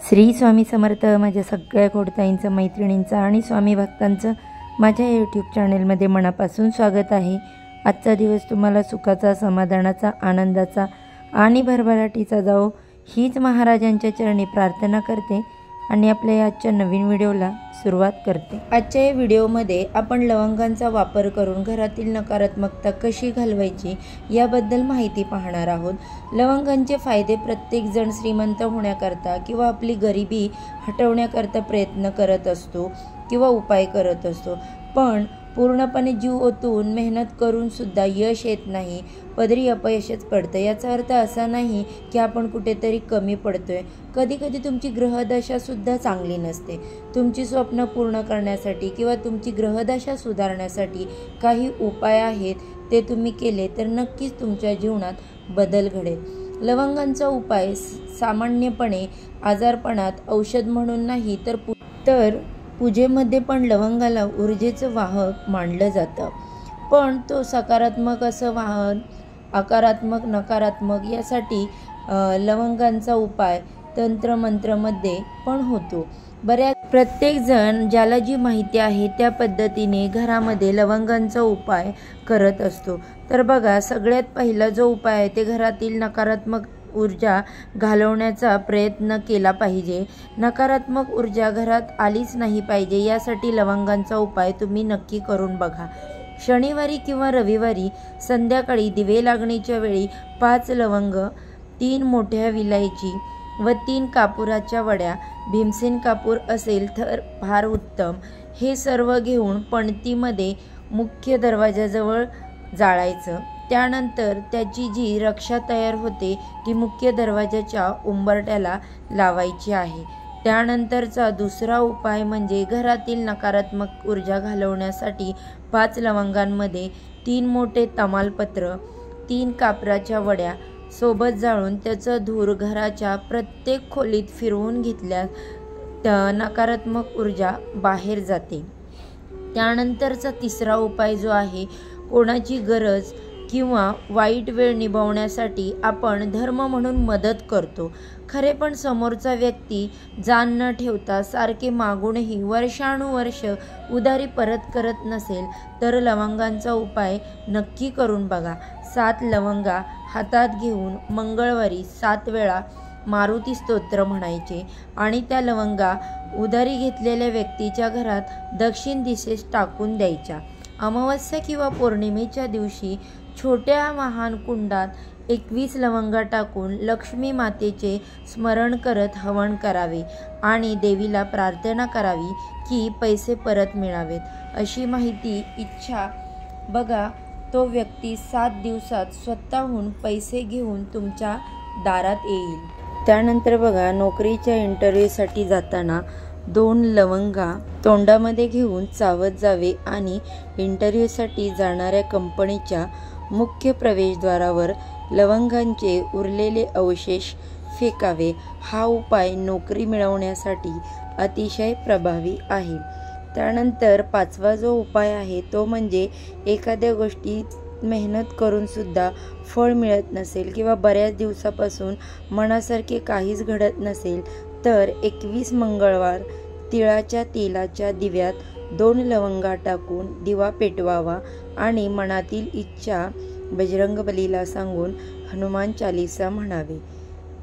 श्री स्वामी समर्थ। माझ्या सगळ्या खोडताईंचं, मैत्रिणींचं आणि स्वामी भक्तांचं माझ्या यूट्यूब चॅनलमध्ये मनापासून स्वागत आहे। आजचा दिवस तुम्हाला सुखाचा, समाधानाचा, आनंदाचा आणि भरभराटीचा जाओ हीच महाराजांच्या चरणी प्रार्थना करते आणि आपल्या आजच्या नवीन व्हिडिओला सुरुवात करते। आजच्या या व्हिडिओमध्ये आपण लवंगांचा वापर करून घरातील नकारात्मकता कशी घालवायची याबद्दल माहिती पाहणार आहोत। लवंगांचे फायदे प्रत्येक जण श्रीमंत होण्याकरता किंवा आपली गरिबी हटवण्याकरता प्रयत्न करत असतो किंवा उपाय करत असतो, पण पूर्णपणे जीव ओतून मेहनत करून सुद्धा यश येत नाही, पदरी अपयशच पडतं। याचा अर्थ असा नाही की आपण कुठेतरी कमी पडतोय। कधी कधी तुमची ग्रहदशा सुद्धा चांगली नसते। तुमची स्वप्न पूर्ण करण्यासाठी किंवा तुमची ग्रहदशा सुधारण्यासाठी काही उपाय आहेत, ते तुम्ही केले तर नक्कीच तुमच्या जीवनात बदल घडेल। लवंगांचा उपाय सामान्यपणे आजारपणात औषध म्हणून नाही तर पूजेमध्ये पण लवंगाला ऊर्जेचं वाहक मानलं जातं। पण तो सकारात्मक असं वाहन, आकारात्मक, नकारात्मक यासाठी लवंगांचा उपाय तंत्रमंत्रमध्ये पण होतो। प्रत्येक जण ज्याला जी माहिती आहे त्या पद्धतीने घरामध्ये लवंगांचा उपाय करत असतो। तर बघा, सगळ्यात पहिला जो उपाय आहे ते घरातील नकारात्मक ऊर्जा घालवण्याचा प्रयत्न केला पाहिजे। नकारात्मक ऊर्जा घरात आलीच नाही पाहिजे यासाठी लवंगांचा उपाय तुम्ही नक्की करून बघा। शनिवारी किंवा रविवारी संध्याकाळी दिवे लागणीच्या वेळी 5 लवंग, 3 मोठ्या विलायची व 3 कापुराच्या वड्या, भीमसेन कापूर असेल तर फार उत्तम, हे सर्व घेऊन पणतीमध्ये मुख्य दरवाजाजवळ जाळायचं। त्यानंतर त्याची जी रक्षा तयार होते ती मुख्य दरवाजाच्या उंबरठ्याला लावायची आहे। त्यानंतरचा दुसरा उपाय म्हणजे घरातील नकारात्मक ऊर्जा घालवण्यासाठी 5 लवंगांमध्ये 3 मोठे तमालपत्र, 3 कापराच्या वड्या सोबत जाळून त्याचा धूर घराच्या प्रत्येक खोलीत फिरवून घेतल्यास नकारात्मक ऊर्जा बाहेर जाते। त्यानंतरचा तिसरा उपाय जो आहे, कोणाची गरज किंवा वाईट वेळ निभावण्यासाठी आपण धर्म म्हणून मदत करतो, खरे पण समोरचा व्यक्ती जाण न ठेवता सारखे मागूनही वर्षानुवर्ष उधारी परत करत नसेल तर लवंगांचा उपाय नक्की करून बघा। 7 लवंगा हातात घेऊन मंगळवारी 7 वेळा मारुती स्तोत्र म्हणायचे आणि त्या लवंगा उधारी घेतलेल्या व्यक्तीच्या घरात दक्षिण दिशेस टाकून द्यायच्या। अमावस्या किंवा पौर्णिमेच्या दिवशी छोट्या महान कुंडात 21 लवंगा टाकून लक्ष्मी मातेचे स्मरण करत हवन करावे आणि देवीला प्रार्थना करावी की पैसे परत मिळावेत अशी माहिती इच्छा। बघा, तो व्यक्ती 7 दिवसात स्वतःहून पैसे घेऊन तुमच्या दारात येईल। त्यानंतर बघा, नोकरीच्या इंटरव्ह्यूसाठी जाताना 2 लवंगा तोंडामध्ये घेऊन चावत जावे आणि इंटरव्ह्यूसाठी जाणाऱ्या कंपनीच्या मुख्य प्रवेशद्वारावर लवंगांचे उरलेले अवशेष फेकावे। हा उपाय नोकरी मिळवण्यासाठी अतिशय प्रभावी आहे। त्यानंतर 5वा जो उपाय आहे तो म्हणजे एखाद्या गोष्टीत मेहनत करून सुद्धा फळ मिळत नसेल किंवा बऱ्याच दिवसापासून मनासारखे काहीच घडत नसेल तर 21 मंगळवार तिळाच्या तेलाच्या दिव्यात 2 लवंगा टाकून दिवा पेटवावा आणि मनातील इच्छा बजरंगबलीला सांगून हनुमान चालीसा म्हणावे।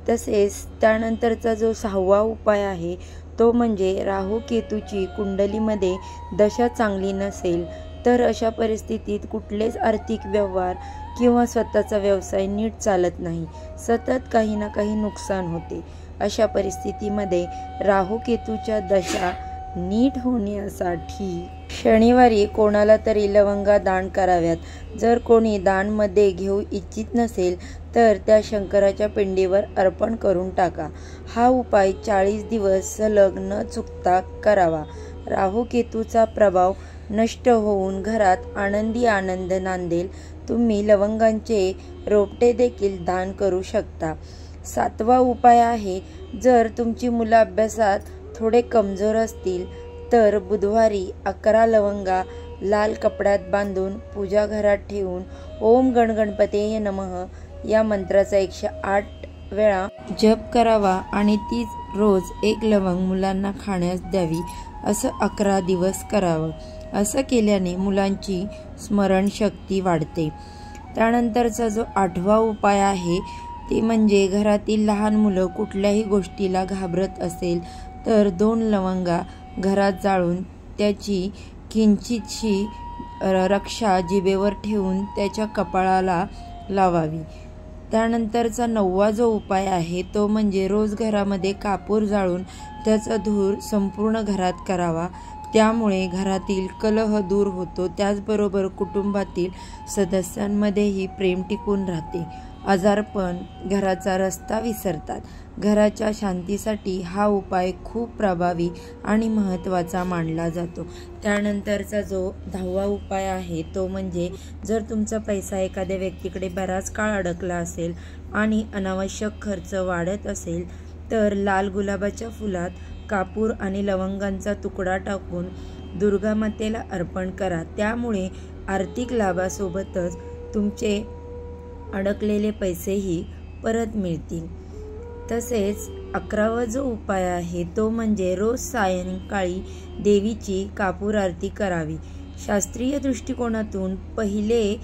तसेच त्यानंतरचा जो 6वा उपाय आहे तो म्हणजे राहू केतूची कुंडलीमध्ये दशा चांगली नसेल तर अशा परिस्थितीत कुठलेच आर्थिक व्यवहार किंवा स्वतःचा व्यवसाय नीट चालत नाही, सतत काही ना काही नुकसान होते। अशा परिस्थितीमध्ये राहू केतूच्या दशा नीट होण्यासाठी शनिवारी कोणाला तरी लवंगा दान कराव्यात। जर कोणी दानमध्ये घेऊ इच्छित नसेल तर त्या शंकराच्या पिंडीवर अर्पण करून टाका। हा उपाय 40 दिवस सलग न चुकता करावा। राहू केतूचा प्रभाव नष्ट होऊन घरात आनंदी आनंद नांदेल। तुम्ही लवंगांचे रोपटे देखील दान करू शकता। 7वा उपाय आहे, जर तुमची मुलं अभ्यासात थोडे कमजोर असतील तर बुधवारी 11 लवंगा लाल कपड्यात बांधून पूजा घरात ठेवून ओम गणगणपतये नमः या मंत्राचा 108 वेळा जप करावा आणि तीच रोज 1 लवंग मुलांना खाण्यास द्यावी, असं 11 दिवस करावं. असं केल्याने मुलांची स्मरणशक्ती वाढते. त्यानंतरचा जो 8वा उपाय आहे ते म्हणजे घरातील लहान मुलं कुठल्याही गोष्टीला घाबरत असेल तर 2 लवंगा घरात जाळून त्याची किंचितशी रक्षा जिभेवर ठेवून त्याच्या कपाळाला लावावी. त्यानंतरचा 9वा जो उपाय आहे तो म्हणजे रोज घरामध्ये कापूर जाळून त्याचा धूर संपूर्ण घरात करावा. त्यामुळे घरातील कलह दूर होतो. त्याचबरोबर कुटुंबातील सदस्यांमध्येही प्रेम टिकून राहते. आजारपण घराचा रस्ता विसरतात. घराच्या शांतीसाठी हा उपाय खूप प्रभावी आणि महत्त्वाचा मानला जातो. त्यानंतरचा जो 10वा उपाय आहे तो म्हणजे जर तुमचा पैसा एखाद्या व्यक्तीकडे बराच काळ अडकला असेल आणि अनावश्यक खर्च वाढत असेल तर लाल गुलाबाच्या फुलात कापूर आणि लवंगांचा तुकडा टाकून दुर्गा मातेला अर्पण करा. त्यामुळे आर्थिक लाभासोबतच तुमचे अडकलेले पैसेही परत मिळतील. तसेच 11वा जो उपाय आहे तो म्हणजे रोज सायंकाळी देवीची कापूर आरती करावी. शास्त्रीय दृष्टिकोनातून पहिले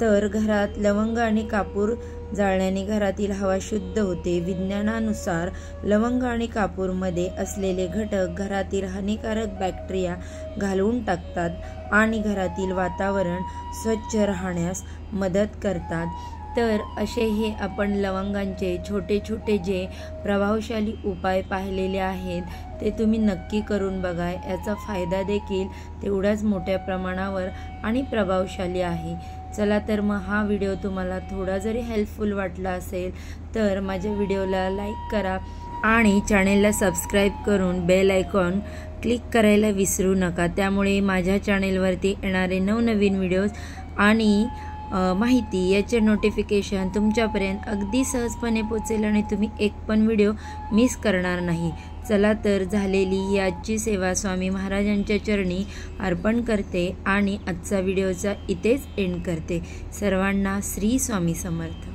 तर घरात लवंग आणि कापूर जाळण्याने घरातील हवा शुद्ध होते. विज्ञानानुसार लवंग आणि कापूरमध्ये असलेले घटक घरातील हानिकारक बॅक्टेरिया घालवून टाकतात आणि घरातील वातावरण स्वच्छ राहण्यास मदत करतात. तर असे हे आपण लवंगांचे छोटे छोटे जे प्रभावशाली उपाय पाहिलेले आहेत ते तुम्ही नक्की करून बघा. याचा फायदा देखील तेवढाच मोठ्या प्रमाणावर आणि प्रभावशाली आहे. चला तर मग हा व्हिडिओ तुम्हाला थोडा जरी हेल्पफुल वाटला असेल तर माझ्या व्हिडिओला लाईक करा आणि चॅनेलला सबस्क्राईब करून बेल आयकॉन क्लिक करायला विसरू नका. त्यामुळे माझ्या चॅनेलवरती येणारे नवनवीन व्हिडिओज आणि माहिती याचे नोटिफिकेशन तुमच्यापर्यंत अगदी सहजपणे पोचेल आणि तुम्ही एक पण व्हिडिओ मिस करणार नाही. चला तर झालेली ही आजची सेवा स्वामी महाराजांच्या चरणी अर्पण करते आणि आजचा व्हिडिओचा इथेच एंड करते. सर्वांना श्री स्वामी समर्थ.